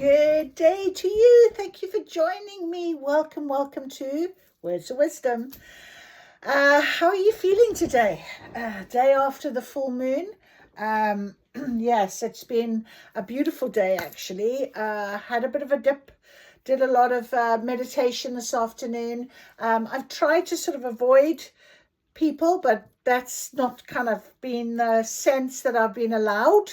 Good day to you. Thank you for joining me. Welcome to Words of Wisdom. How are you feeling today? Day after the full moon. Yes, it's been a beautiful day actually. Had a bit of a dip. Did a lot of meditation this afternoon. I've tried to sort of avoid people, but that's not kind of been the sense that I've been allowed.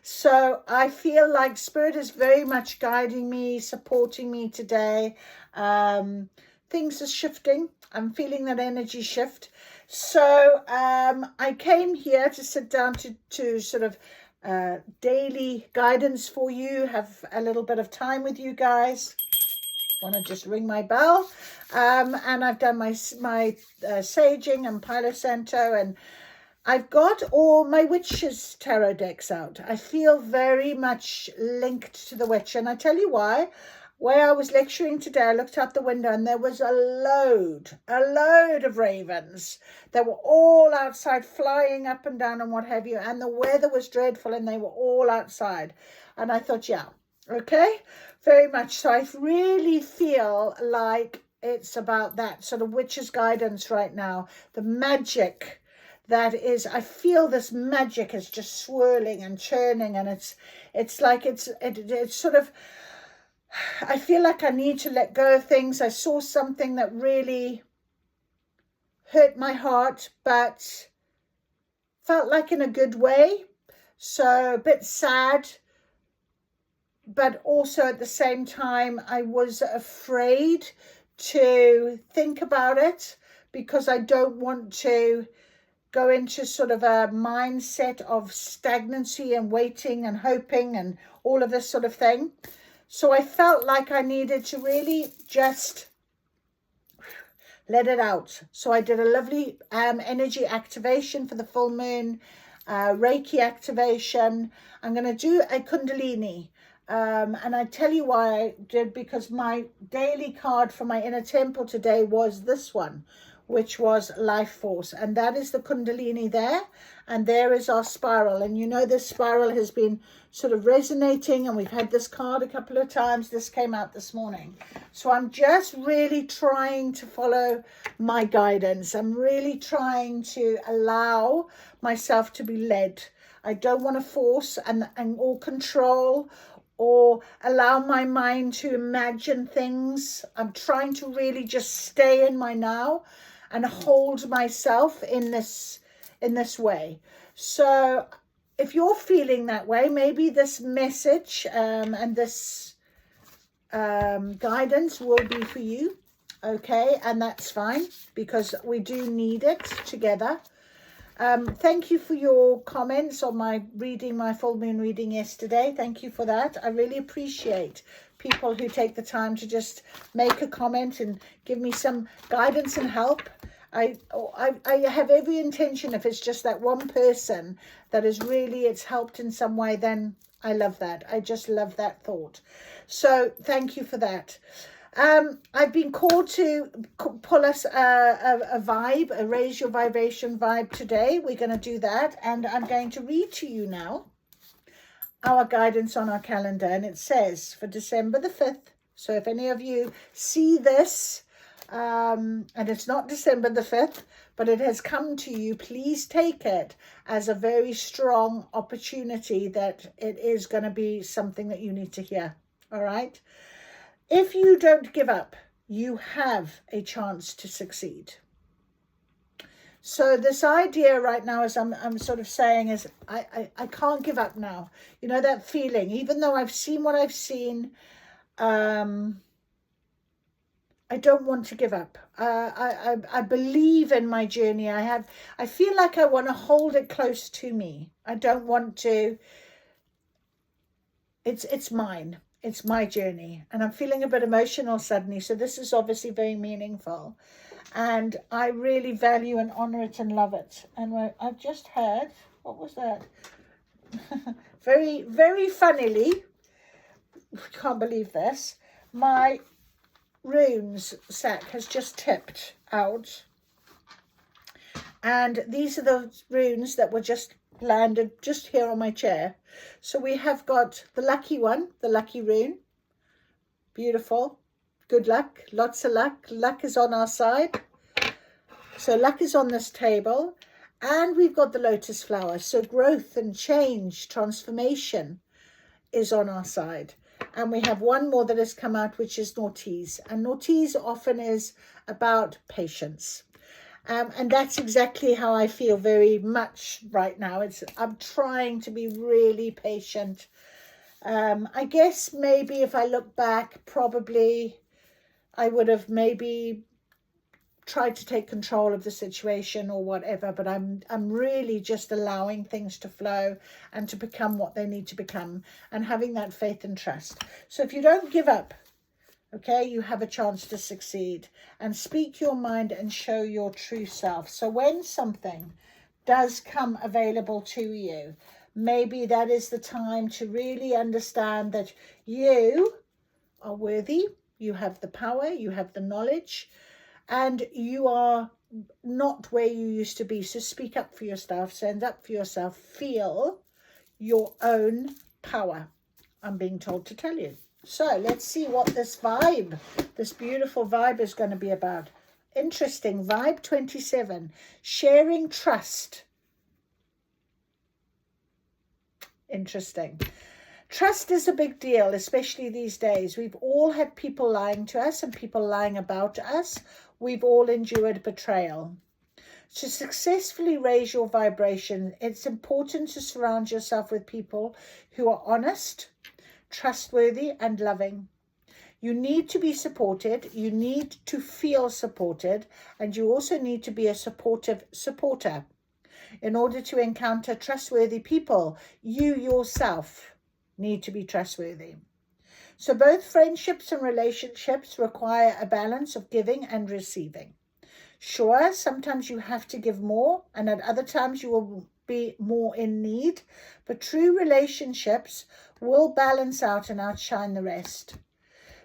So I feel like Spirit is very much guiding me, supporting me today. Things are shifting. I'm feeling that energy shift. So I came here to sit down to sort of daily guidance for you, have a little bit of time with you guys. Want to just ring my bell, and I've done my saging and Palo Santo, and I've got all my witches tarot decks out. I feel very much linked to the witch, and I tell you why. Where I was lecturing today, I looked out the window and there was a load of ravens that were all outside, flying up and down and what have you, and the weather was dreadful and they were all outside, and I thought, yeah, okay, very much so. I really feel like it's about that sort of witch's guidance right now. The magic that is, I feel this magic is just swirling and churning, and it's like it's sort of, I feel like I need to let go of things. I saw something that really hurt my heart, but felt like in a good way. So a bit sad, but also at the same time, I was afraid to think about it because I don't want to go into sort of a mindset of stagnancy and waiting and hoping and all of this sort of thing. So I felt like I needed to really just let it out. So I did a lovely energy activation for the full moon, Reiki activation. I'm going to do a Kundalini. And I tell you why I did, because my daily card for my inner temple today was this one, which was Life Force, and that is the Kundalini there, and there is our spiral. And you know, this spiral has been sort of resonating, and we've had this card a couple of times. This came out this morning, so I'm just really trying to follow my guidance. I'm really trying to allow myself to be led. I don't want to force and or control or allow my mind to imagine things. I'm trying to really just stay in my now and hold myself in this way. So if you're feeling that way, maybe this message and this guidance will be for you, okay? And that's fine, because we do need it together. Thank you for your comments on my full moon reading yesterday. Thank you for that. I really appreciate people who take the time to just make a comment and give me some guidance and help. I have every intention, if it's just that one person that is really, it's helped in some way, then I love that. I just love that thought. So thank you for that. I've been called to pull us a vibe, a raise your vibration vibe today. We're going to do that, and I'm going to read to you now our guidance on our calendar, and it says for December the 5th. So if any of you see this, and it's not December the 5th, but it has come to you, please take it as a very strong opportunity that it is going to be something that you need to hear. All right. If you don't give up, you have a chance to succeed. So this idea right now, as I'm sort of saying, is I can't give up now. You know, that feeling, even though I've seen what I've seen, I don't want to give up. I believe in my journey. I feel like I want to hold it close to me. I don't want to. It's mine. It's my journey, and I'm feeling a bit emotional suddenly. So this is obviously very meaningful, and I really value and honor it and love it. And I've just heard, what was that? Very, very funnily, can't believe this, my runes sack has just tipped out, and these are the runes that were just landed just here on my chair. So we have got the lucky one, the lucky rune, Beautiful. Good luck. Lots of luck. Luck is on our side. So luck is on this table. And we've got the lotus flower. So growth and change, transformation is on our side. And we have one more that has come out, which is Naughties. And Naughties often is about patience. And that's exactly how I feel very much right now. I'm trying to be really patient. I guess maybe if I look back, probably I would have maybe tried to take control of the situation or whatever, but I'm really just allowing things to flow and to become what they need to become, and having that faith and trust. So if you don't give up, okay, you have a chance to succeed, and speak your mind and show your true self. So when something does come available to you, maybe that is the time to really understand that you are worthy, you have the power, you have the knowledge, and you are not where you used to be. So speak up for yourself, stand up for yourself, feel your own power. I'm being told to tell you. So let's see what this vibe, this beautiful vibe is going to be about. Interesting. Vibe 27, sharing trust. Interesting. Trust is a big deal, especially these days. We've all had people lying to us and people lying about us. We've all endured betrayal. To successfully raise your vibration, it's important to surround yourself with people who are honest, trustworthy, and loving. You need to be supported. You need to feel supported. And you also need to be a supportive supporter. In order to encounter trustworthy people, you yourself need to be trustworthy. So both friendships and relationships require a balance of giving and receiving. Sure, sometimes you have to give more, and at other times you will be more in need, but true relationships will balance out and outshine the rest.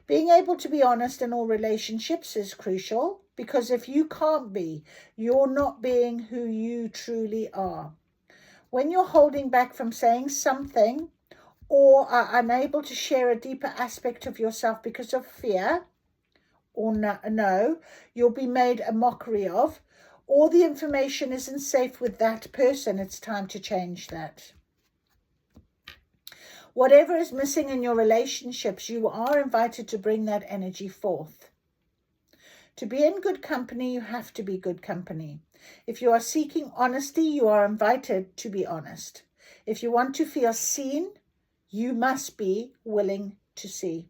Being able to be honest in all relationships is crucial, because if you can't be, you're not being who you truly are. When you're holding back from saying something, or are unable to share a deeper aspect of yourself because of fear, or no, you'll be made a mockery of, or the information isn't safe with that person, it's time to change that. Whatever is missing in your relationships, you are invited to bring that energy forth. To be in good company, you have to be good company. If you are seeking honesty, you are invited to be honest. If you want to feel seen, you must be willing to see.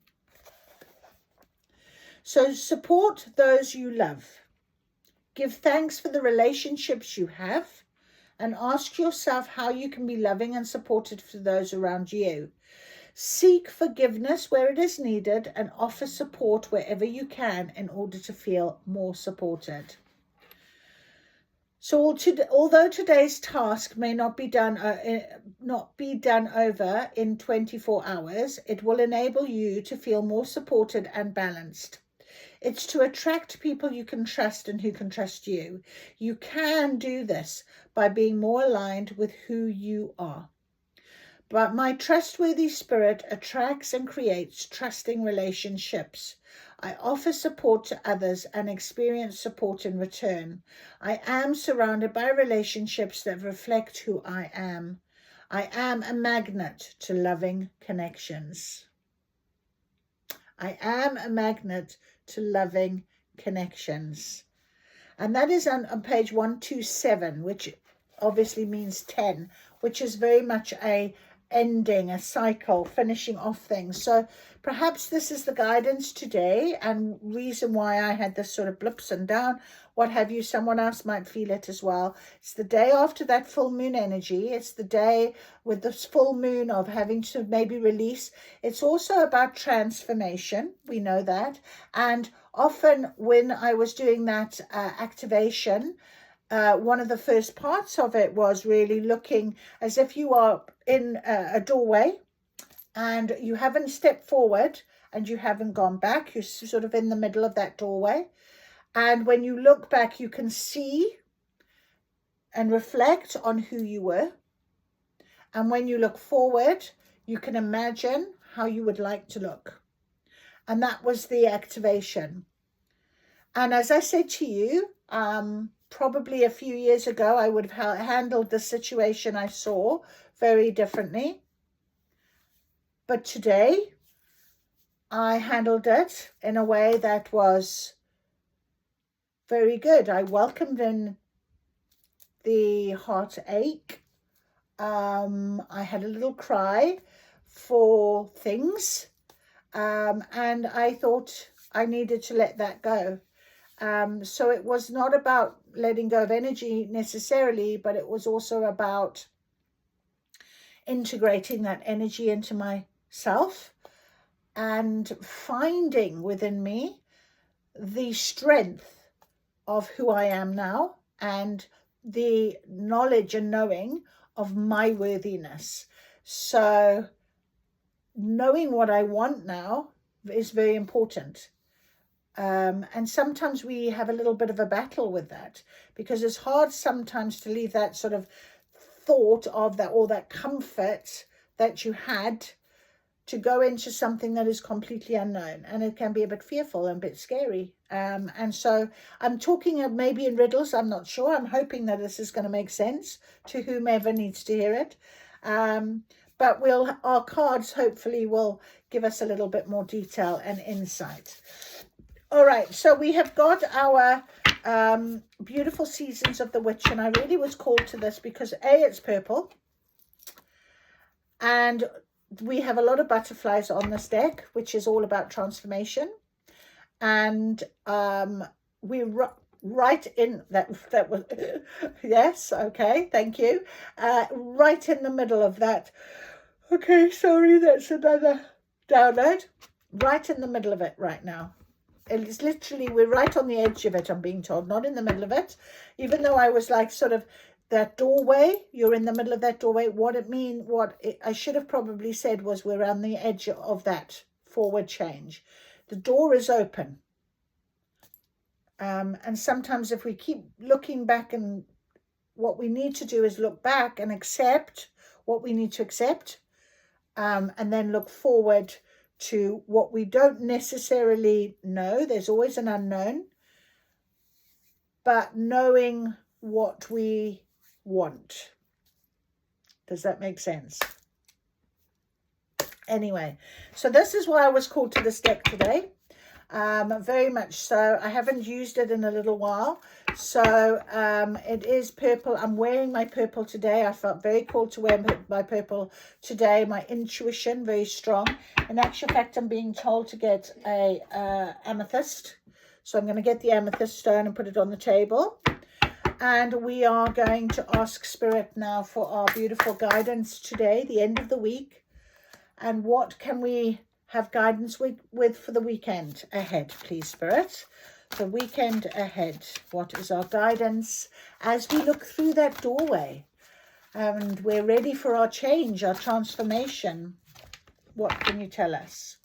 So support those you love. Give thanks for the relationships you have, and ask yourself how you can be loving and supportive for those around you. Seek forgiveness where it is needed, and offer support wherever you can in order to feel more supported. So although today's task may not be done over in 24 hours, it will enable you to feel more supported and balanced. It's to attract people you can trust and who can trust you. You can do this by being more aligned with who you are. But my trustworthy spirit attracts and creates trusting relationships. I offer support to others and experience support in return. I am surrounded by relationships that reflect who I am. I am a magnet to loving connections. I am a magnet to loving connections. And that is on page 127, which obviously means 10, which is very much a ending, a cycle, finishing off things. So perhaps this is the guidance today, and reason why I had this sort of blips and down, what have you. Someone else might feel it as well. It's the day after that full moon energy. It's the day with this full moon of having to maybe release. It's also about transformation. We know that. And often when I was doing that activation, one of the first parts of it was really looking as if you are in a doorway and you haven't stepped forward and you haven't gone back. You're sort of in the middle of that doorway. And when you look back, you can see and reflect on who you were. And when you look forward, you can imagine how you would like to look. And that was the activation. And as I said to you, probably a few years ago, I would have handled the situation I saw very differently. But today, I handled it in a way that was very good. I welcomed in the heartache. I had a little cry for things. And I thought I needed to let that go. So it was not about letting go of energy necessarily, but it was also about integrating that energy into myself and finding within me the strength of who I am now and the knowledge and knowing of my worthiness. So knowing what I want now is very important. And sometimes we have a little bit of a battle with that, because it's hard sometimes to leave that sort of thought of that, or that comfort that you had, to go into something that is completely unknown, and it can be a bit fearful and a bit scary. And so I'm talking of maybe in riddles, I'm not sure. I'm hoping that this is going to make sense to whomever needs to hear it. But our cards hopefully will give us a little bit more detail and insight. All right, so we have got our beautiful Seasons of the Witch, and I really was called to this because it's purple, and we have a lot of butterflies on this deck, which is all about transformation. And we right in that was yes, okay, thank you. Right in the middle of that. Okay, sorry, that's another download. Right in the middle of it right now. It's literally, we're right on the edge of it, I'm being told, not in the middle of it. Even though I was like sort of that doorway, you're in the middle of that doorway. I should have probably said was we're on the edge of that forward change. The door is open. And sometimes if we keep looking back, and what we need to do is look back and accept what we need to accept, and then look forward to what we don't necessarily know. There's always an unknown, but knowing what we want. Does that make sense? Anyway, so this is why I was called to this deck today. Very much so. I haven't used it in a little while. So it is purple. I'm wearing my purple today. I felt very called to wear my purple today. My intuition, very strong. In actual fact, I'm being told to get a amethyst. So I'm going to get the amethyst stone and put it on the table. And we are going to ask Spirit now for our beautiful guidance today, the end of the week. And what can we have guidance with for the weekend ahead, please, Spirit? The weekend ahead. What is our guidance as we look through that doorway and we're ready for our change, our transformation? What can you tell us?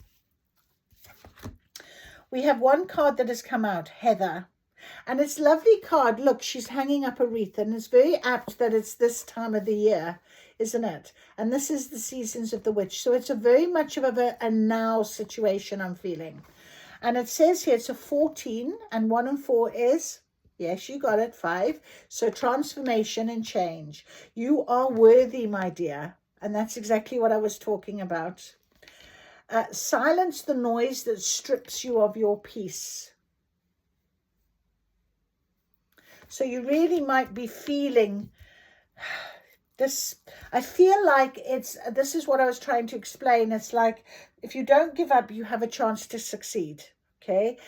We have one card that has come out, Heather. And it's a lovely card. Look, she's hanging up a wreath, and it's very apt that it's this time of the year, isn't it? And this is the Seasons of the Witch. So it's a very much of a now situation I'm feeling. And it says here it's a 14, and 1 and 4 is, yes, you got it, 5. So transformation and change. You are worthy, my dear. And that's exactly what I was talking about. Silence the noise that strips you of your peace. So you really might be feeling this. I feel like this is what I was trying to explain. It's like, if you don't give up, you have a chance to succeed. Okay.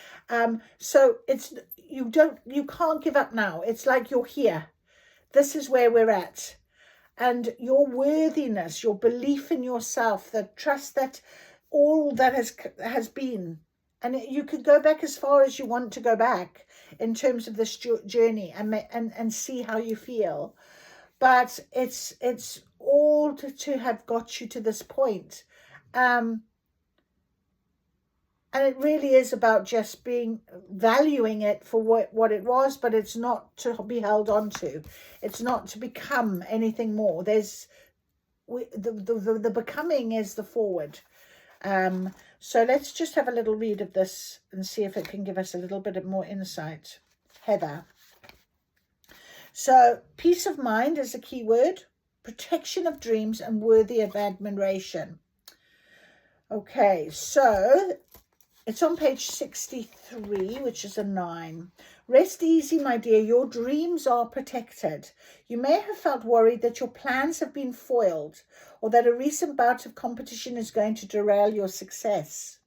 So you can't give up now. It's like you're here. This is where we're at. And your worthiness, your belief in yourself, the trust that all that has been, and you could go back as far as you want to go back in terms of this journey and see how you feel. But it's all to have got you to this point. And it really is about just valuing it for what it was, but it's not to be held on to. It's not to become anything more. The becoming is the forward. So let's just have a little read of this and see if it can give us a little bit more insight. Heather. So peace of mind is a key word, protection of dreams, and worthy of admiration. Okay, so it's on page 63, which is a 9. Rest easy, my dear. Your dreams are protected. You may have felt worried that your plans have been foiled or that a recent bout of competition is going to derail your success.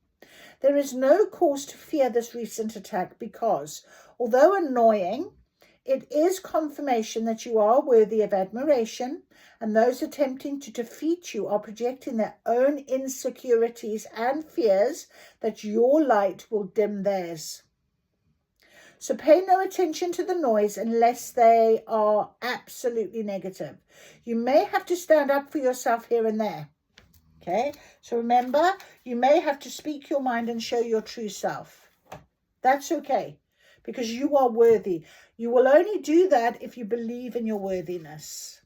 There is no cause to fear this recent attack because, although annoying, it is confirmation that you are worthy of admiration, and those attempting to defeat you are projecting their own insecurities and fears that your light will dim theirs. So pay no attention to the noise unless they are absolutely negative. You may have to stand up for yourself here and there. Okay, so remember, you may have to speak your mind and show your true self. That's okay, because you are worthy. You will only do that if you believe in your worthiness.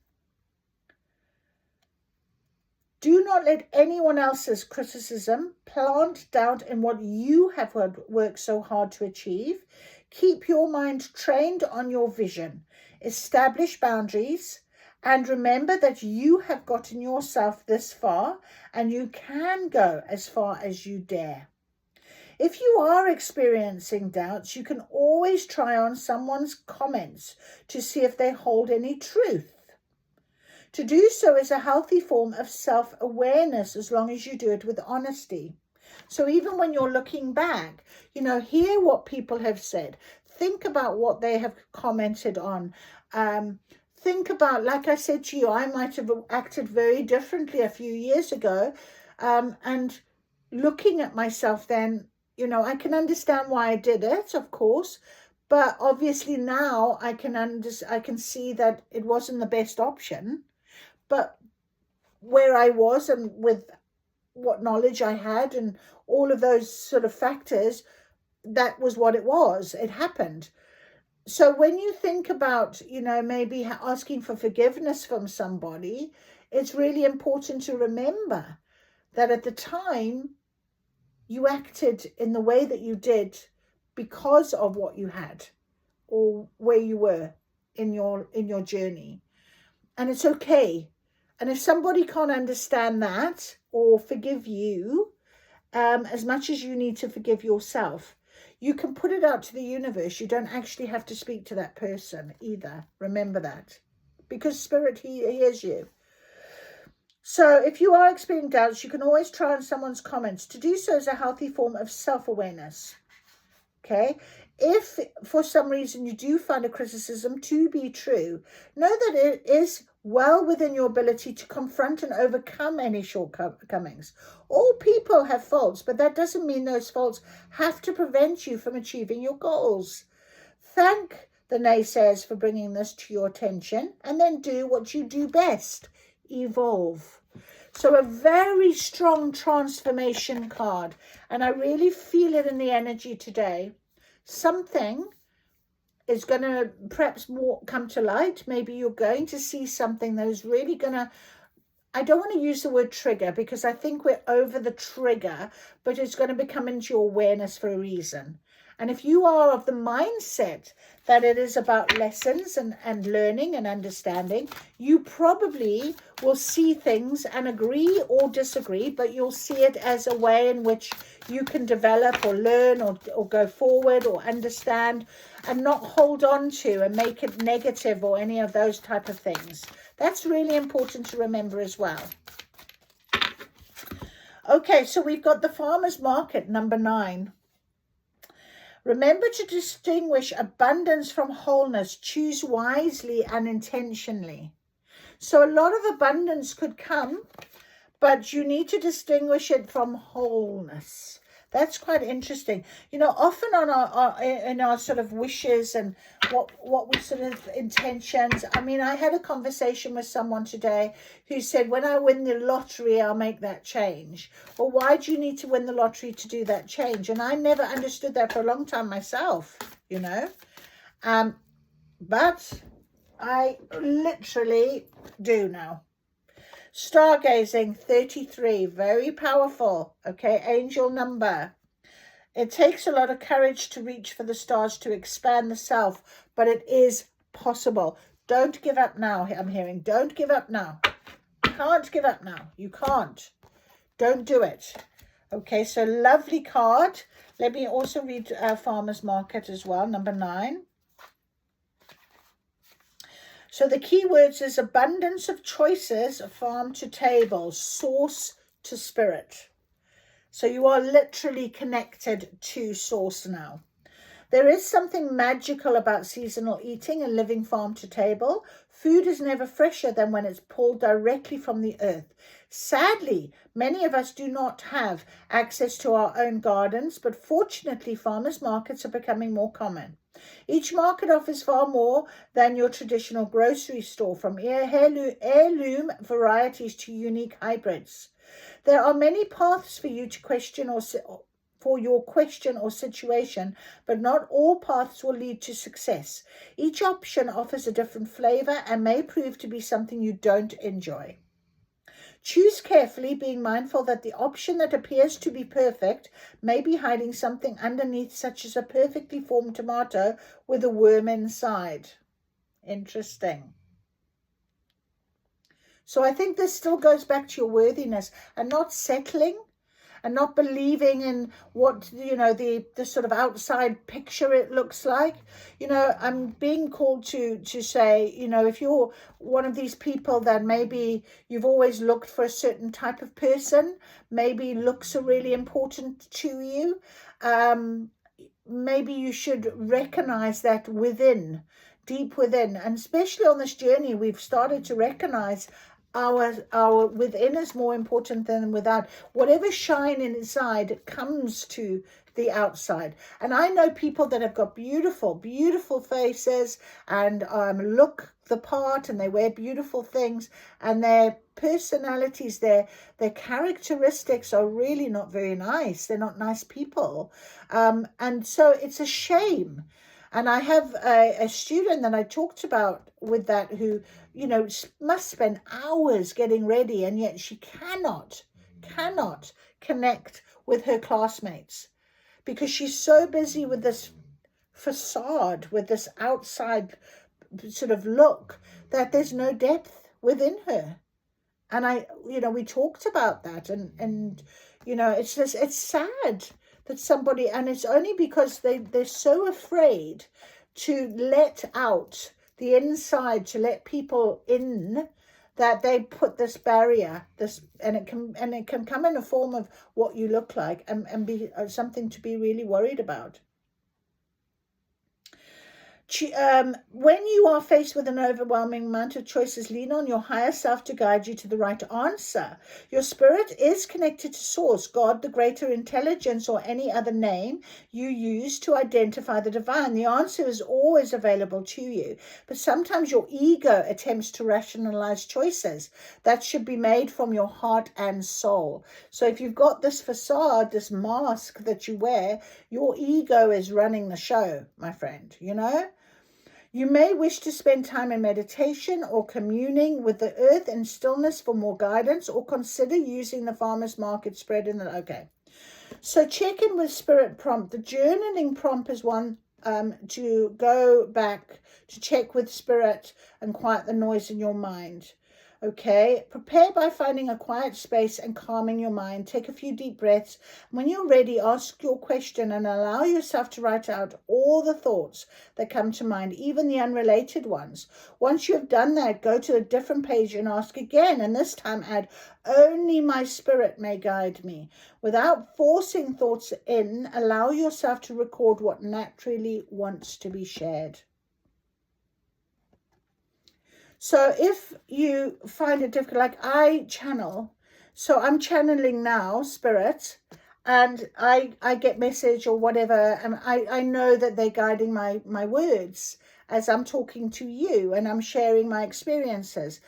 Do not let anyone else's criticism plant doubt in what you have worked so hard to achieve. Keep your mind trained on your vision. Establish boundaries. And remember that you have gotten yourself this far and you can go as far as you dare. If you are experiencing doubts, you can always try on someone's comments to see if they hold any truth. To do so is a healthy form of self-awareness as long as you do it with honesty. So even when you're looking back, hear what people have said. Think about what they have commented on. Think about, like I said to you, I might have acted very differently a few years ago. And looking at myself then, I can understand why I did it, of course. But obviously now I can see that it wasn't the best option. But where I was and with what knowledge I had and all of those sort of factors, that was what it was. It happened. So when you think about, maybe asking for forgiveness from somebody, it's really important to remember that at the time you acted in the way that you did because of what you had or where you were in your journey. And it's okay. And if somebody can't understand that or forgive you, as much as you need to forgive yourself, you can put it out to the universe. You don't actually have to speak to that person either. Remember that. Because Spirit hears you. So if you are experiencing doubts, you can always try on someone's comments. To do so is a healthy form of self-awareness. Okay? If for some reason you do find a criticism to be true, know that it is well within your ability to confront and overcome any shortcomings. All people have faults, but that doesn't mean those faults have to prevent you from achieving your goals. Thank the naysayers for bringing this to your attention, and then do what you do best. Evolve. So a very strong transformation card, and I really feel it in the energy today. Something is going to perhaps more come to light. Maybe you're going to see something that is really going to, I don't want to use the word trigger because I think we're over the trigger, but it's going to become into your awareness for a reason. And if you are of the mindset that it is about lessons and learning and understanding, you probably will see things and agree or disagree, but you'll see it as a way in which you can develop or learn or go forward or understand and not hold on to and make it negative or any of those type of things. That's really important to remember as well. Okay, so we've got the farmer's market, number 9. Remember to distinguish abundance from wholeness. Choose wisely and intentionally. So a lot of abundance could come, but you need to distinguish it from wholeness. That's quite interesting. Often on in our sort of wishes and what we sort of intentions. I mean, I had a conversation with someone today who said, when I win the lottery, I'll make that change. Well, why do you need to win the lottery to do that change? And I never understood that for a long time myself, but I literally do now. Stargazing, 33, very powerful. Okay, angel number. It takes a lot of courage to reach for the stars, to expand the self, but it is possible. Don't give up now, I'm hearing. Don't give up now. Can't give up now. You can't. Don't do it. Okay, so lovely card. Let me also read Farmer's Market as well, number 9. So the key words is abundance of choices, farm to table, source to spirit. So you are literally connected to source now. There is something magical about seasonal eating and living farm to table. Food is never fresher than when it's pulled directly from the earth. Sadly, many of us do not have access to our own gardens, but fortunately, farmers' markets are becoming more common. Each market offers far more than your traditional grocery store, from heirloom varieties to unique hybrids. There are many paths for you to question or for your question or situation, but not all paths will lead to success. Each option offers a different flavor and may prove to be something you don't enjoy. Choose carefully, being mindful that the option that appears to be perfect may be hiding something underneath, such as a perfectly formed tomato with a worm inside. Interesting. So I think this still goes back to your worthiness and not settling and not believing in what, the sort of outside picture it looks like. I'm being called to say, if you're one of these people that maybe you've always looked for a certain type of person, maybe looks are really important to you, maybe you should recognize that deep within, and especially on this journey, we've started to recognize our within is more important than without. Whatever shine inside comes to the outside. And I know people that have got beautiful faces and look the part, and they wear beautiful things, and their personalities, their characteristics are really not very nice. They're not nice people, and so it's a shame. And I have a student that I talked about with that who, must spend hours getting ready, and yet she cannot connect with her classmates because she's so busy with this facade, with this outside sort of look, that there's no depth within her. And we talked about that, and it's sad that somebody, and it's only because they're so afraid to let out the inside, to let people in, that they put this barrier, and it can come in a form of what you look like, and be something to be really worried about. When you are faced with an overwhelming amount of choices, lean on your higher self to guide you to the right answer. Your spirit is connected to source, God, the greater intelligence, or any other name you use to identify the divine. The answer is always available to you, but sometimes your ego attempts to rationalize choices that should be made from your heart and soul. So if you've got this facade, this mask that you wear, your ego is running the show, my friend, You may wish to spend time in meditation or communing with the earth in stillness for more guidance, or consider using the farmer's market spread in the... Okay. So check in with spirit prompt. The journaling prompt is one to go back to check with spirit and quiet the noise in your mind. Okay, prepare by finding a quiet space and calming your mind. Take a few deep breaths. When you're ready, ask your question and allow yourself to write out all the thoughts that come to mind, even the unrelated ones. Once you've done that, go to a different page and ask again, and this time add, only my spirit may guide me. Without forcing thoughts in, allow yourself to record what naturally wants to be shared. So if you find it difficult, like I channel, so I'm channeling now, spirit, and I get message or whatever, and I know that they're guiding my words as I'm talking to you, and I'm sharing my experiences.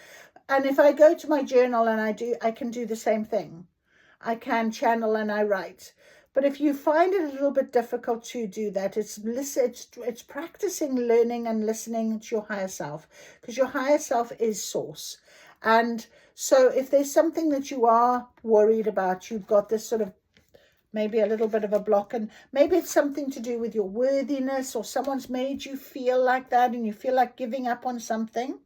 And if I go to my journal and I can do the same thing. I can channel and I write. But if you find it a little bit difficult to do that, it's practicing learning and listening to your higher self, because your higher self is source. And so if there's something that you are worried about, you've got this sort of maybe a little bit of a block, and maybe it's something to do with your worthiness, or someone's made you feel like that and you feel like giving up on something.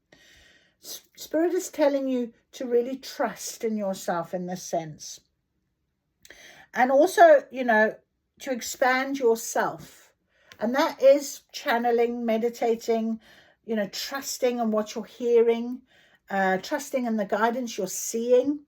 Spirit is telling you to really trust in yourself in this sense. And also, you know, to expand yourself. And that is channeling, meditating, you know, trusting in what you're hearing, trusting in the guidance you're seeing,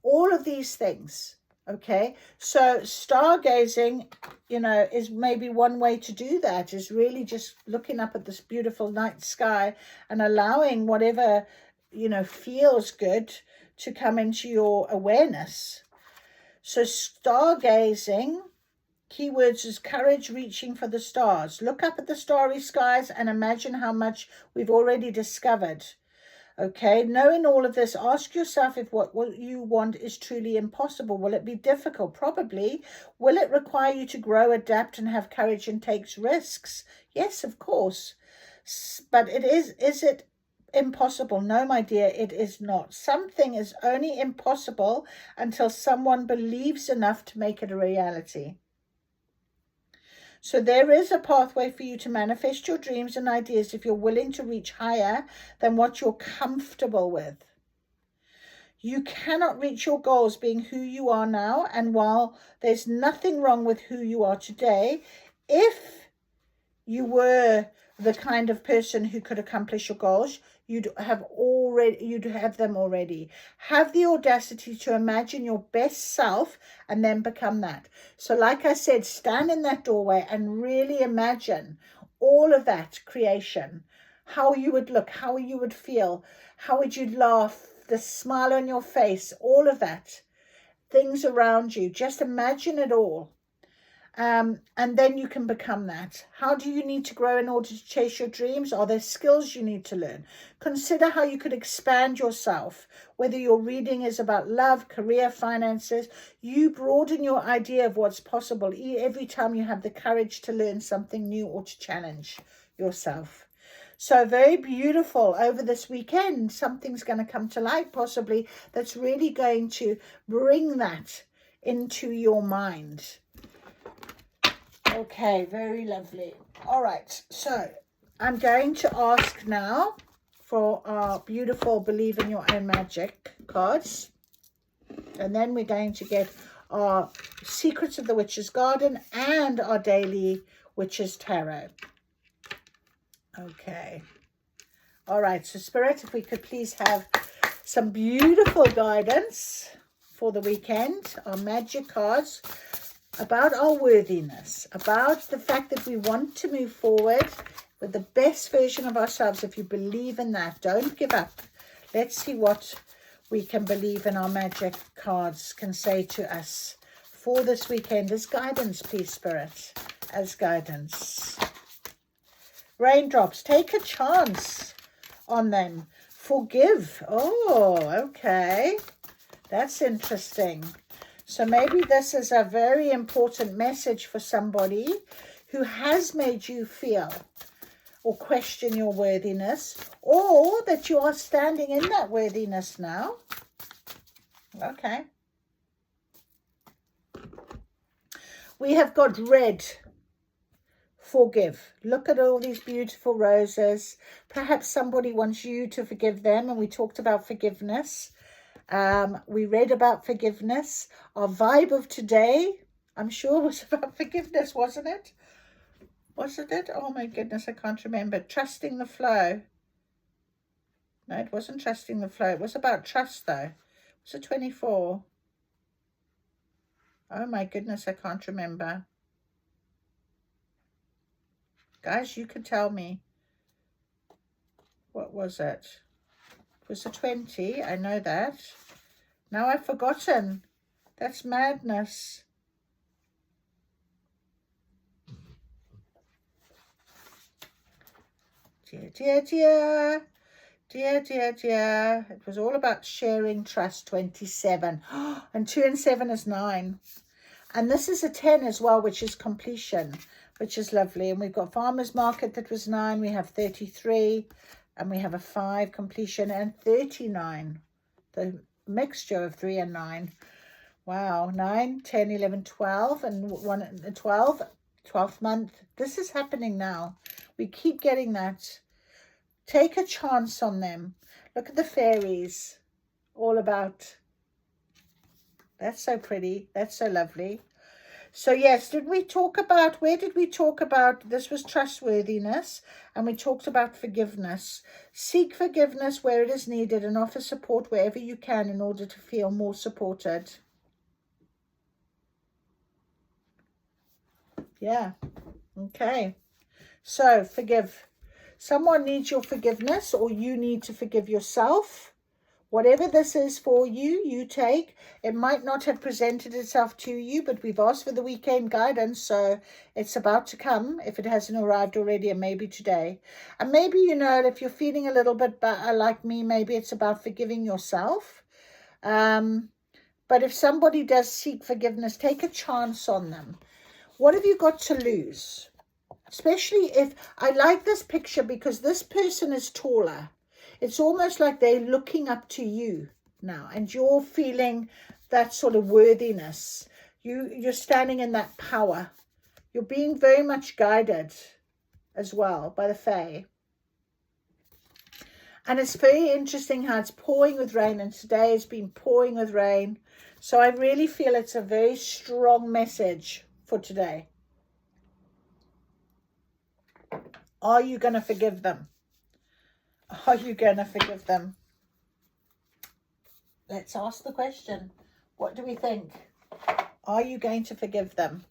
all of these things. Okay, so stargazing, you know, is maybe one way to do that, is really just looking up at this beautiful night sky and allowing whatever, you know, feels good to come into your awareness. So stargazing, keywords is courage, reaching for the stars. Look up at the starry skies and imagine how much we've already discovered. Okay, knowing all of this, ask yourself if what you want is truly impossible. Will it be difficult? Probably. Will it require you to grow, adapt, and have courage and take risks? Yes, of course. But is it impossible? No, my dear, it is not. Something is only impossible until someone believes enough to make it a reality. So there is a pathway for you to manifest your dreams and ideas if you're willing to reach higher than what you're comfortable with. You cannot reach your goals being who you are now, and while there's nothing wrong with who you are today, if you were the kind of person who could accomplish your goals, you'd have them already. Have the audacity to imagine your best self and then become that. So like I said, stand in that doorway and really imagine all of that creation, how you would look, how you would feel, how would you laugh, the smile on your face, all of that, things around you. Just imagine it all. And then you can become that. How do you need to grow in order to chase your dreams? Are there skills you need to learn? Consider how you could expand yourself, whether your reading is about love, career, finances. You broaden your idea of what's possible every time you have the courage to learn something new or to challenge yourself. So very beautiful. Over this weekend, something's going to come to light possibly that's really going to bring that into your mind. Okay, very lovely. All right, so I'm going to ask now for our beautiful Believe in Your Own Magic cards. And then we're going to get our Secrets of the Witch's Garden and our daily Witch's Tarot. Okay. All right, so Spirit, if we could please have some beautiful guidance for the weekend, our magic cards, about our worthiness, about the fact that we want to move forward with the best version of ourselves. If you believe in that, don't give up. Let's see what we can believe in our magic cards can say to us for this weekend as guidance, please, Spirit, as guidance. Raindrops, take a chance on them. Forgive. Oh, okay. That's interesting. So maybe this is a very important message for somebody who has made you feel or question your worthiness, or that you are standing in that worthiness now. Okay. We have got red. Forgive. Look at all these beautiful roses. Perhaps somebody wants you to forgive them, and we talked about forgiveness. We read about forgiveness. Our vibe of today, I'm sure, was about forgiveness, wasn't it? Wasn't it? Oh my goodness, I can't remember. Trusting the flow. No, it wasn't trusting the flow. It was about trust, though. Was it 24? Oh my goodness, I can't remember. Guys, you could tell me. What was it? It was a 20, I know that. Now I've forgotten. That's madness. Dear, dear, dear. Dear, dear, dear. It was all about sharing trust, 27. And 2 and 7 is 9. And this is a 10 as well, which is completion, which is lovely. And we've got Farmer's Market, that was 9. We have 33. and we have a 5 completion, and 39, the mixture of 3 and 9. Wow, 9, 10, 11, 12, and 1, 12, 12th month. This is happening now. We keep getting that. Take a chance on them. Look at the fairies. All about. That's so pretty. That's so lovely. So yes, where did we talk about, this was trustworthiness, and we talked about forgiveness. Seek forgiveness where it is needed and offer support wherever you can in order to feel more supported. Yeah. Okay. So forgive. Someone needs your forgiveness, or you need to forgive yourself. Whatever this is for you, you take. It might not have presented itself to you, but we've asked for the weekend guidance, so it's about to come if it hasn't arrived already, and maybe today. And maybe, if you're feeling a little bit like me, maybe it's about forgiving yourself. But if somebody does seek forgiveness, take a chance on them. What have you got to lose? Especially if, I like this picture because this person is taller. It's almost like they're looking up to you now, and you're feeling that sort of worthiness. You're standing in that power. You're being very much guided as well by the Fae. And it's very interesting how it's pouring with rain, and today has been pouring with rain. So I really feel it's a very strong message for today. Are you going to forgive them? Are you going to forgive them? Let's ask the question. What do we think? Are you going to forgive them?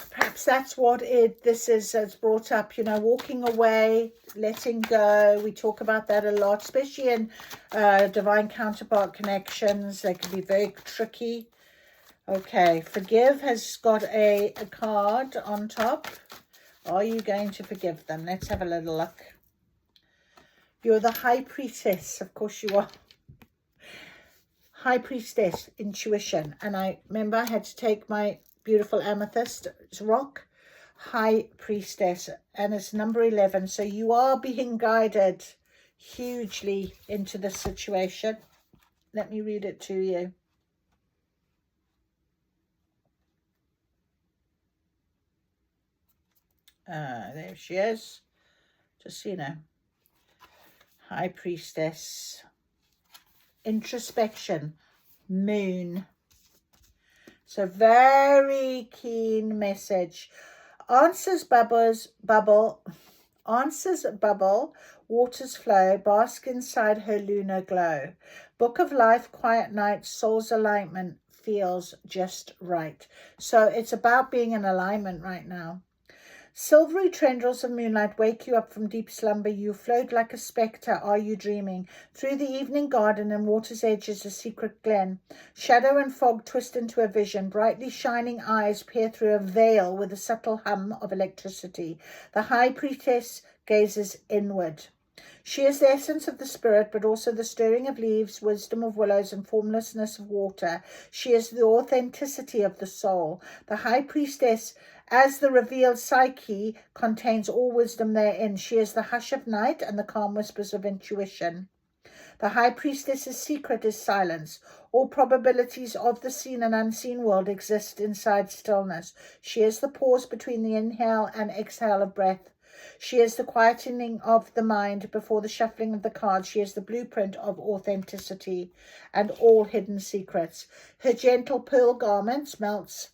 Perhaps that's what this has brought up, walking away, letting go. We talk about that a lot, especially in divine counterpart connections. They can be very tricky. Okay, forgive has got a card on top. Are you going to forgive them? Let's have a little look. You're the High Priestess. Of course you are. High Priestess, intuition. And I remember I had to take my beautiful amethyst rock. High Priestess. And it's number 11. So you are being guided hugely into this situation. Let me read it to you. There she is. Just, High Priestess. Introspection. Moon. So very keen message. Answers bubble. Answers bubble. Waters flow. Bask inside her lunar glow. Book of life, quiet night, soul's alignment feels just right. So it's about being in alignment right now. Silvery tendrils of moonlight wake you up from deep slumber. You float like a spectre. Are you dreaming? Through the evening garden and water's edge is a secret glen. Shadow and fog twist into a vision. Brightly shining eyes peer through a veil with a subtle hum of electricity. The High Priestess gazes inward. She is the essence of the spirit, but also the stirring of leaves, wisdom of willows, and formlessness of water. She is the authenticity of the soul. The High Priestess, as the revealed psyche, contains all wisdom therein. She is the hush of night and the calm whispers of intuition. The High Priestess's secret is silence. All probabilities of the seen and unseen world exist inside stillness. She is the pause between the inhale and exhale of breath. She is the quietening of the mind before the shuffling of the cards. She is the blueprint of authenticity and all hidden secrets. Her gentle pearl garments melts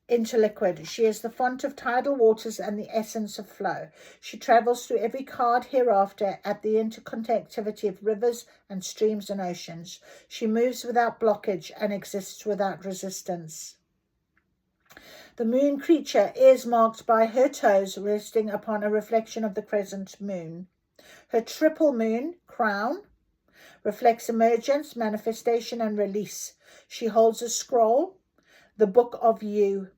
into liquid. She is the font of tidal waters and the essence of flow. She travels through every card hereafter at the interconnectivity of rivers and streams and oceans. She moves without blockage and exists without resistance. The moon creature is marked by her toes resting upon a reflection of the crescent moon. Her triple moon crown reflects emergence, manifestation, and release. She holds a scroll, the Book of You,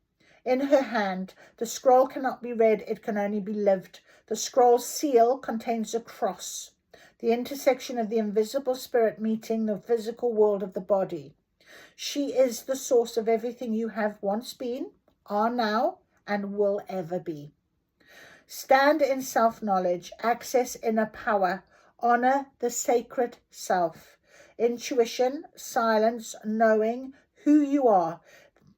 in her hand. The scroll cannot be read, it can only be lived. The scroll's seal contains a cross, the intersection of the invisible spirit meeting the physical world of the body. She is the source of everything you have once been, are now, and will ever be. Stand in self-knowledge, access inner power, honor the sacred self, intuition, silence, knowing who you are,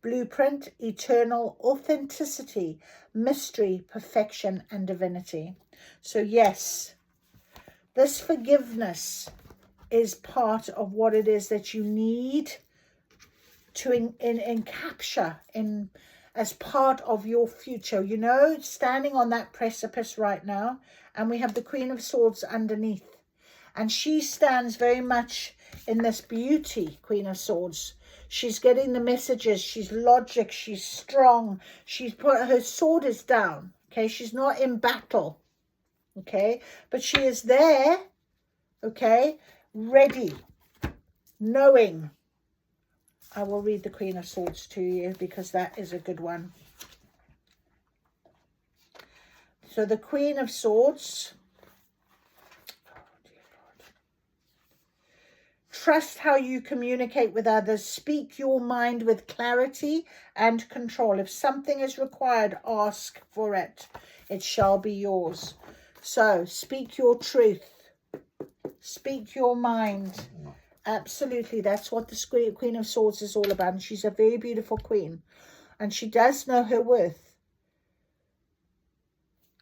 blueprint, eternal authenticity, mystery, perfection, and divinity. So yes, this forgiveness is part of what it is that you need to capture in as part of your future. You know, standing on that precipice right now, and we have the Queen of Swords underneath, and she stands very much in this beauty, Queen of Swords. She's getting the messages, she's logic, she's strong, she's put her sword is down, okay, she's not in battle, okay, but she is there, okay, ready, knowing. I will read the Queen of Swords to you because that is a good one. So the Queen of Swords. Trust how you communicate with others. Speak your mind with clarity and control. If something is required, ask for it. It shall be yours. So speak your truth. Speak your mind. Absolutely, that's what the Queen of Swords is all about. And she's a very beautiful queen, and she does know her worth.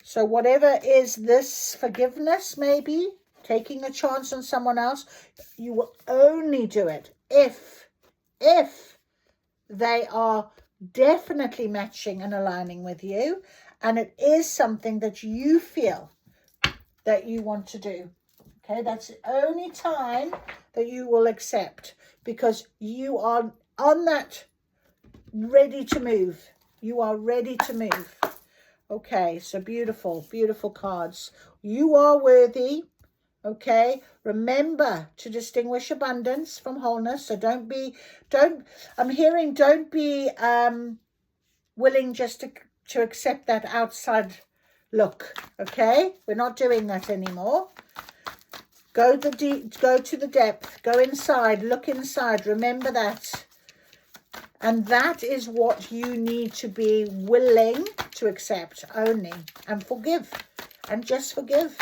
So whatever is this forgiveness, maybe taking a chance on someone else, you will only do it if they are definitely matching and aligning with you, and it is something that you feel that you want to do. Okay, that's the only time that you will accept, because you are on that ready to move. You are ready to move. Okay, so beautiful, beautiful cards. You are worthy. Okay, remember to distinguish abundance from wholeness. So don't be willing just to accept that outside look. Okay, we're not doing that anymore. Go to the depth, go inside, look inside, remember that. And that is what you need to be willing to accept only, and forgive, and just forgive.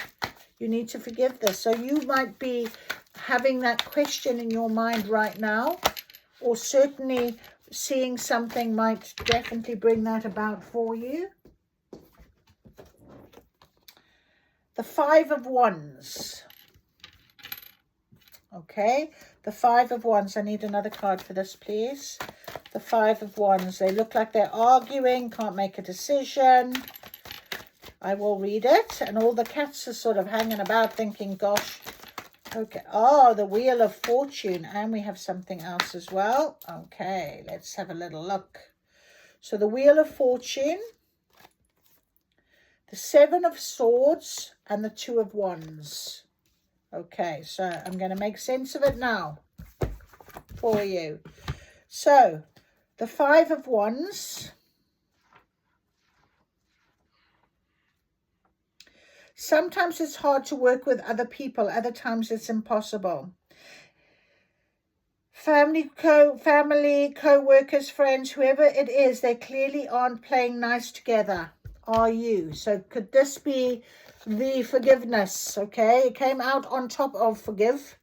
You need to forgive this. So you might be having that question in your mind right now, or certainly seeing something might definitely bring that about for you. The Five of Wands. Okay, the Five of Wands. I need another card for this, please. The Five of Wands. They look like they're arguing, can't make a decision. I will read it. And all the cats are sort of hanging about thinking, gosh. Okay. Oh, the Wheel of Fortune. And we have something else as well. Okay, let's have a little look. So the Wheel of Fortune, the Seven of Swords, and the Two of Wands. Okay, so I'm going to make sense of it now for you. So, the Five of Wands. Sometimes it's hard to work with other people. Other times it's impossible. Family, co-workers, friends, whoever it is, they clearly aren't playing nice together. Are you? So could this be the forgiveness? Okay, it came out on top of forgive.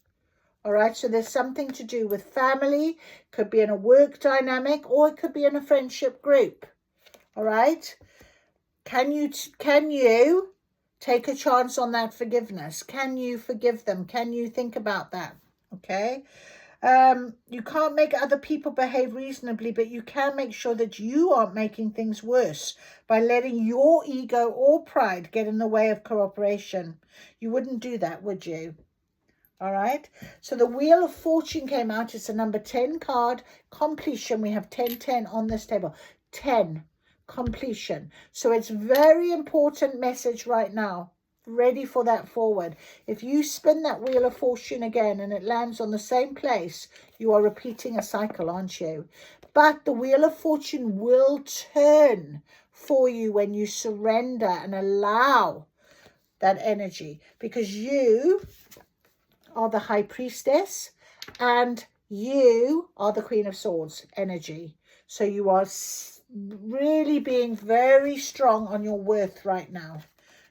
All right, so there's something to do with family, could be in a work dynamic, or it could be in a friendship group. All right, can you take a chance on that forgiveness? Can you forgive them? Can you think about that? Okay, you can't make other people behave reasonably, but you can make sure that you aren't making things worse by letting your ego or pride get in the way of cooperation. You wouldn't do that, would you? All right, so the Wheel of Fortune came out. It's a number 10 card. Completion. We have 10 on this table. 10, completion. So it's very important message right now. Ready for that forward. If you spin that Wheel of Fortune again and it lands on the same place, you are repeating a cycle, aren't you? But the Wheel of Fortune will turn for you when you surrender and allow that energy, because you are the High Priestess and you are the Queen of Swords energy. So you are really being very strong on your worth right now.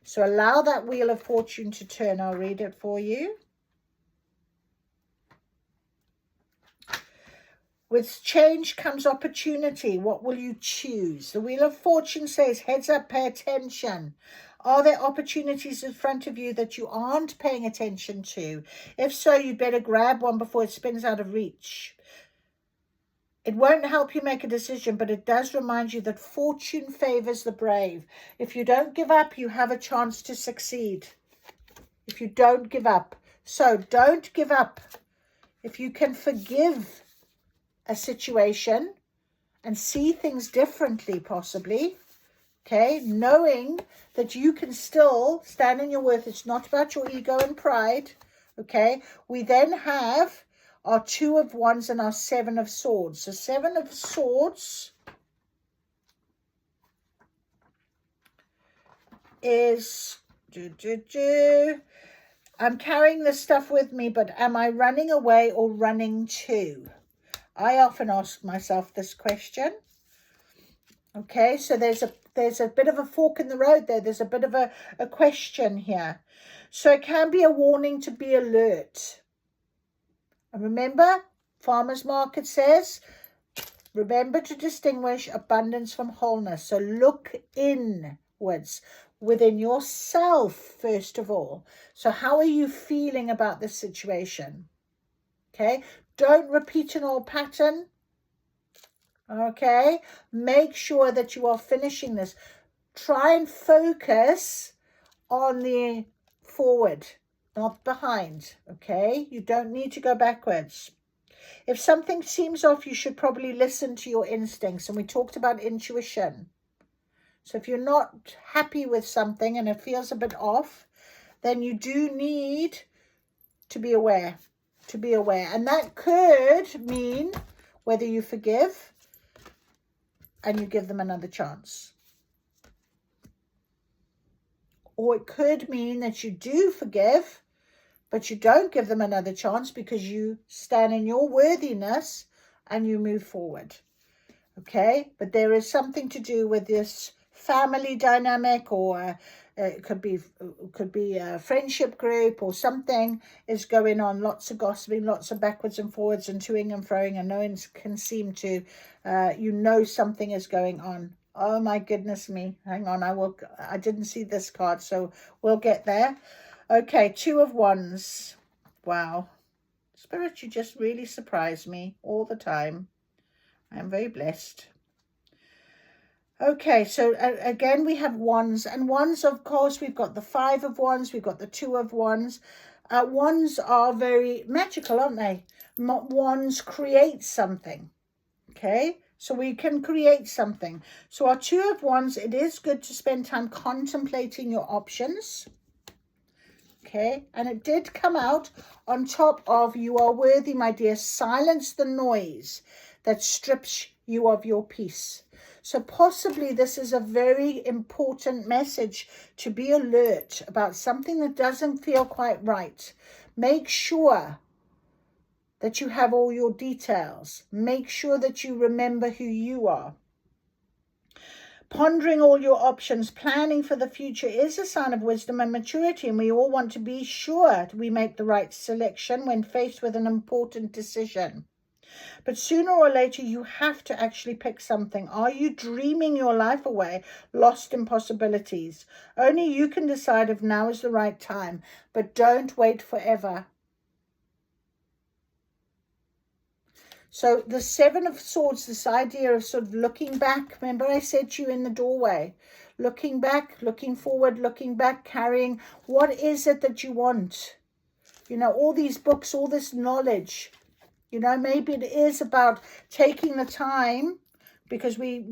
So allow that Wheel of Fortune to turn. I'll read it for you. With change comes opportunity. What will you choose? The Wheel of Fortune says, heads up, pay attention. Are there opportunities in front of you that you aren't paying attention to? If so, you better grab one before it spins out of reach. It won't help you make a decision, but it does remind you that fortune favors the brave. If you don't give up, you have a chance to succeed. If you don't give up. So don't give up. If you can forgive a situation and see things differently, possibly, okay, knowing that you can still stand in your worth. It's not about your ego and pride, okay. We then have our 2 of Wands and our 7 of Swords. So 7 of Swords is I'm carrying this stuff with me, but am I running away or running to? I often ask myself this question. Okay, so there's a bit of a fork in the road there. There's a bit of a question here. So it can be a warning to be alert. And remember, Farmer's Market says, remember to distinguish abundance from wholeness. So look inwards, within yourself, first of all. So how are you feeling about this situation? Okay, don't repeat an old pattern. Okay, make sure that you are finishing this. Try and focus on the forward, not behind. Okay, you don't need to go backwards. If something seems off, you should probably listen to your instincts. And we talked about intuition. So if you're not happy with something and it feels a bit off, then you do need to be aware. And that could mean whether you forgive and you give them another chance. Or it could mean that you do forgive, but you don't give them another chance because you stand in your worthiness and you move forward. Okay, but there is something to do with this family dynamic, or it could be a friendship group or something is going on. Lots of gossiping, lots of backwards and forwards and toing and froing, and no one can seem to, something is going on. Oh my goodness me. Hang on, I didn't see this card, so we'll get there. Okay, 2 of Wands. Wow. Spirit, you just really surprise me all the time. I am very blessed. Okay, so again, we have Wands. And Wands, of course, we've got the 5 of Wands. We've got the 2 of Wands. Wands are very magical, aren't they? Wands create something. Okay, so we can create something. So our 2 of Wands, it is good to spend time contemplating your options. Okay, and it did come out on top of you are worthy, my dear. Silence the noise that strips you of your peace. So possibly this is a very important message to be alert about something that doesn't feel quite right. Make sure that you have all your details. Make sure that you remember who you are. Pondering all your options, planning for the future is a sign of wisdom and maturity, and we all want to be sure we make the right selection when faced with an important decision. But sooner or later, you have to actually pick something. Are you dreaming your life away, lost in possibilities? Only you can decide if now is the right time, but don't wait forever. So the 7 of Swords, this idea of sort of looking back. Remember I said to you in the doorway, looking back, looking forward, looking back, carrying. What is it that you want? You know, all these books, all this knowledge. You know, maybe it is about taking the time, because we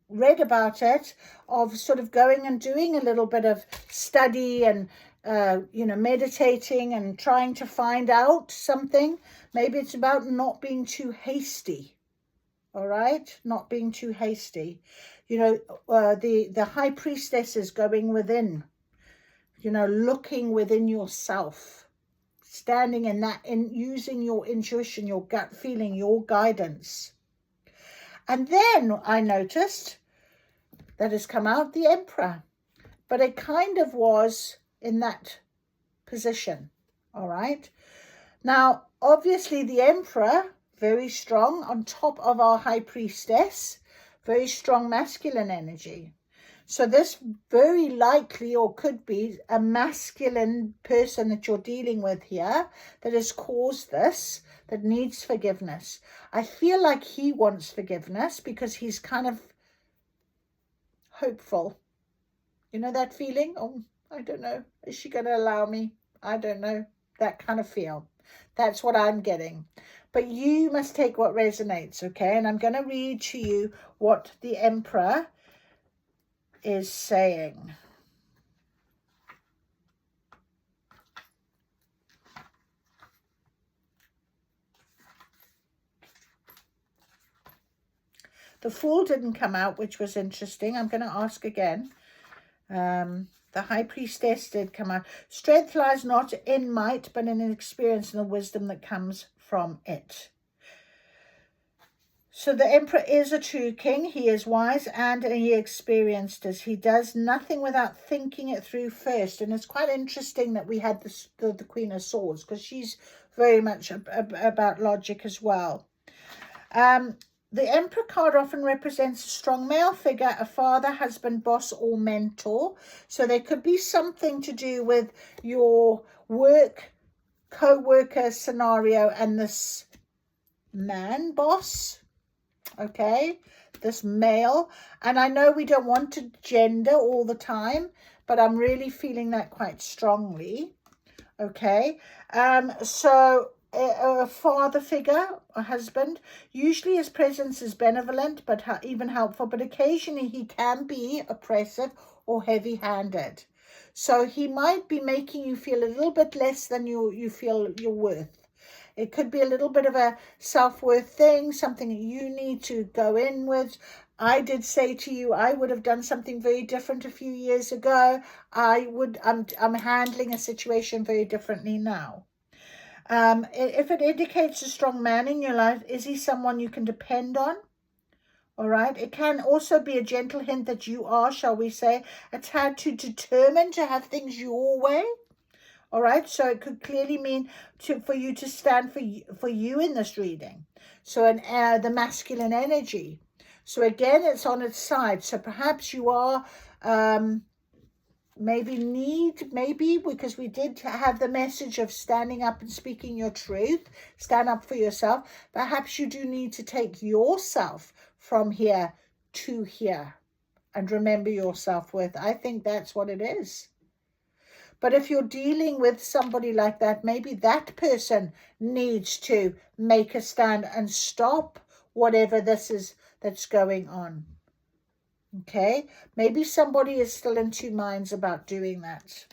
read about it, of sort of going and doing a little bit of study and, meditating and trying to find out something. Maybe it's about not being too hasty. All right? Not being too hasty. You know, the High Priestess is going within, looking within yourself. Standing in that, in using your intuition, your gut feeling, your guidance. And then I noticed that has come out the Emperor. but it kind of was in that position. All right. Now, obviously, the Emperor, very strong on top of our High Priestess, very strong masculine energy. So this very likely or could be a masculine person that you're dealing with here that has caused this, that needs forgiveness. I feel like he wants forgiveness because he's kind of hopeful. You know that feeling? Oh, I don't know. Is she going to allow me? I don't know. That kind of feel. That's what I'm getting. But you must take what resonates, okay? And I'm going to read to you what the Emperor is saying. The Fool didn't come out, which was interesting. I'm going to ask again. The High Priestess did come out. Strength lies not in might, but in an experience and the wisdom that comes from it. So the Emperor is a true king. He is wise and he experienced as he does nothing without thinking it through first. And it's quite interesting that we had the Queen of Swords, because she's very much about logic as well. The Emperor card often represents a strong male figure, a father, husband, boss, or mentor. So there could be something to do with your work, co-worker scenario and this man boss, okay, this male. And I know we don't want to gender all the time, but I'm really feeling that quite strongly, okay. So a father figure, a husband, usually his presence is benevolent but even helpful, but occasionally he can be oppressive or heavy-handed. So he might be making you feel a little bit less than you feel you're worth. It could be a little bit of a self-worth thing, something that you need to go in with. I did say to you, I would have done something very different a few years ago. I'm handling a situation very differently now. If it indicates a strong man in your life, is he someone you can depend on? All right. It can also be a gentle hint that you are, shall we say, a tad too determined to have things your way. All right. So it could clearly mean for you to stand for you in this reading. So the masculine energy. So again, it's on its side. So perhaps you are maybe because we did have the message of standing up and speaking your truth, stand up for yourself. Perhaps you do need to take yourself from here to here and remember your self-worth. I think that's what it is. But if you're dealing with somebody like that, maybe that person needs to make a stand and stop whatever this is that's going on. Okay, maybe somebody is still in two minds about doing that.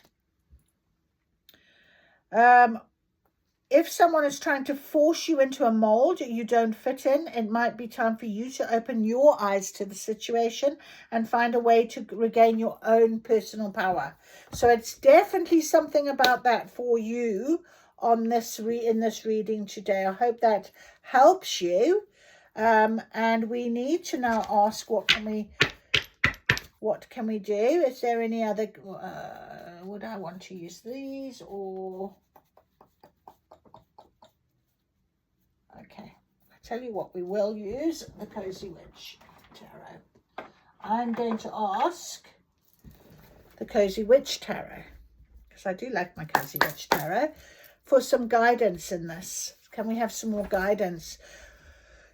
If someone is trying to force you into a mold you don't fit in, it might be time for you to open your eyes to the situation and find a way to regain your own personal power. So it's definitely something about that for you on this in this reading today. I hope that helps you. And we need to now ask, what can we do? Is there any other, would I want to use these or, okay, I tell you what, we will use the Cozy Witch Tarot. I'm going to ask the Cozy Witch Tarot, because I do like my Cozy Witch Tarot, for some guidance in this. Can we have some more guidance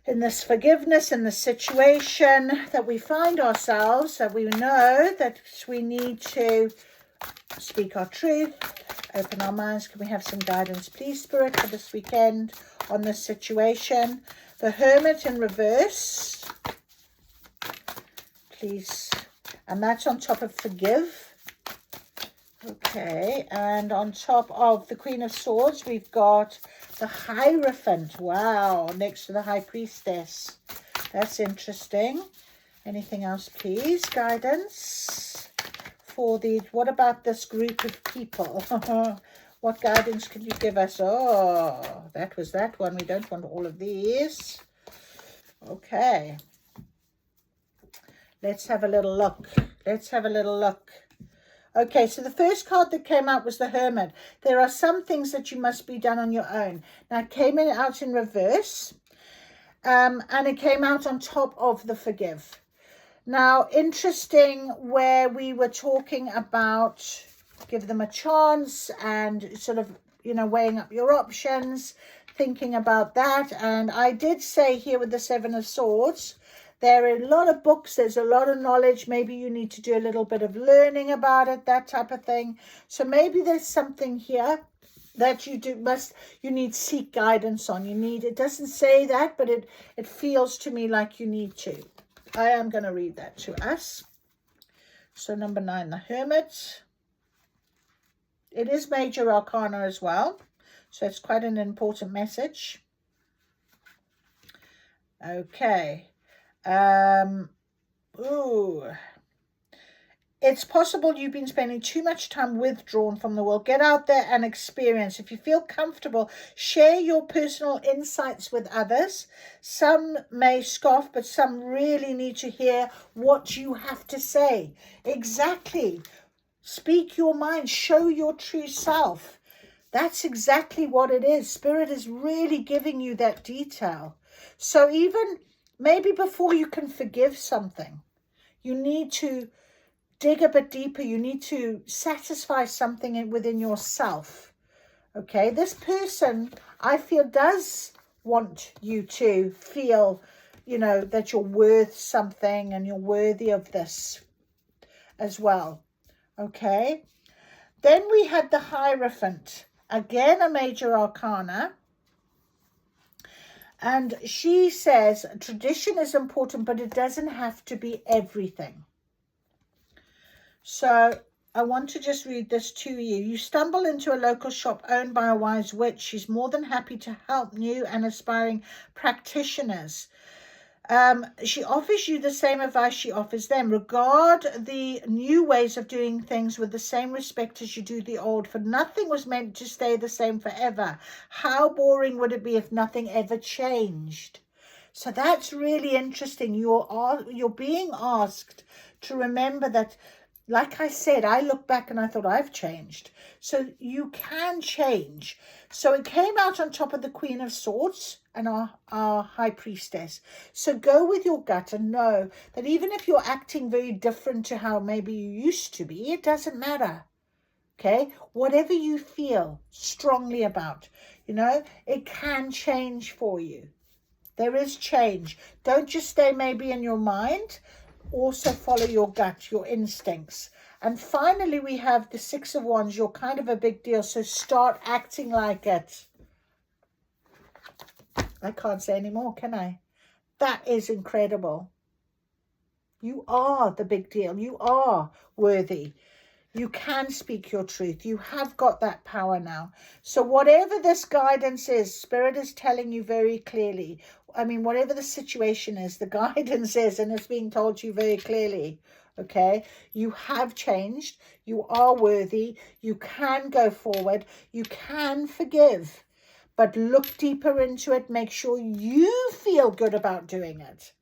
in this forgiveness, in the situation that we find ourselves, that we know that we need to speak our truth, open our minds? Can we have some guidance, please, Spirit, for this weekend on this situation? The Hermit in reverse, please. And that's on top of forgive. Okay, and on top of the Queen of Swords, we've got the Hierophant. Wow, next to the High Priestess. That's interesting. Anything else, please? Guidance for the, what about this group of people? What guidance can you give us? Oh, that was that one. We don't want all of these. Okay. Let's have a little look. Let's have a little look. Okay, so the first card that came out was the Hermit. There are some things that you must be done on your own. Now, it came out in reverse, and it came out on top of the Forgive. Now, interesting, where we were talking about give them a chance and sort of, you know, weighing up your options, thinking about that. And I did say here with the Seven of Swords, there are a lot of books, there's a lot of knowledge. Maybe you need to do a little bit of learning about it, that type of thing. So maybe there's something here that you need seek guidance on. It doesn't say that, but it feels to me like you need to. I am going to read that to us. So number 9, the Hermit. It is Major Arcana as well, so it's quite an important message. Okay. It's possible you've been spending too much time withdrawn from the world. Get out there and experience. If you feel comfortable, share your personal insights with others. Some may scoff, but some really need to hear what you have to say. Exactly. Speak your mind. Show your true self. That's exactly what it is. Spirit is really giving you that detail. So even maybe before you can forgive something, you need to dig a bit deeper. You need to satisfy something within yourself. Okay, this person, I feel, does want you to feel, you know, that you're worth something and you're worthy of this as well. Okay, then we had the Hierophant, again a Major Arcana. And she says tradition is important, but it doesn't have to be everything. So I want to just read this to you. You stumble into a local shop owned by a wise witch. She's more than happy to help new and aspiring practitioners. She offers you the same advice she offers them. Regard the new ways of doing things with the same respect as you do the old, for nothing was meant to stay the same forever. How boring would it be if nothing ever changed? So that's really interesting. You're being asked to remember that, like I said, I look back and I thought I've changed. So you can change. So it came out on top of the Queen of Swords and our High Priestess. So go with your gut and know that even if you're acting very different to how maybe you used to be, it doesn't matter. Okay? Whatever you feel strongly about, you know, it can change for you. There is change. Don't just stay maybe in your mind. Also follow your gut, your instincts. And finally, we have the Six of Wands. You're kind of a big deal, so start acting like it. I can't say any more, can I? That is incredible. You are the big deal. You are worthy. You can speak your truth. You have got that power now. So whatever this guidance is, Spirit is telling you very clearly. I mean, whatever the situation is, the guidance is, and it's being told to you very clearly. Okay, you have changed. You are worthy. You can go forward. You can forgive. But look deeper into it. Make sure you feel good about doing it.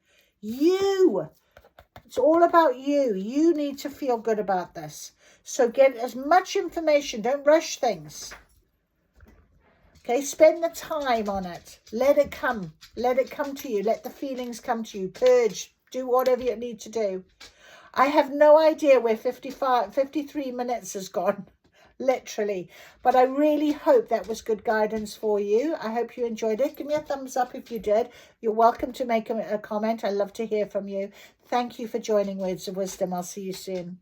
You. It's all about you. You need to feel good about this. So get as much information. Don't rush things. Okay, spend the time on it. Let it come. Let it come to you. Let the feelings come to you. Purge. Do whatever you need to do. I have no idea where 53 minutes has gone. Literally. But I really hope that was good guidance for you. I hope you enjoyed it. Give me a thumbs up if you did. You're welcome to make a comment. I love to hear from you. Thank you for joining Words of Wisdom. I'll see you soon.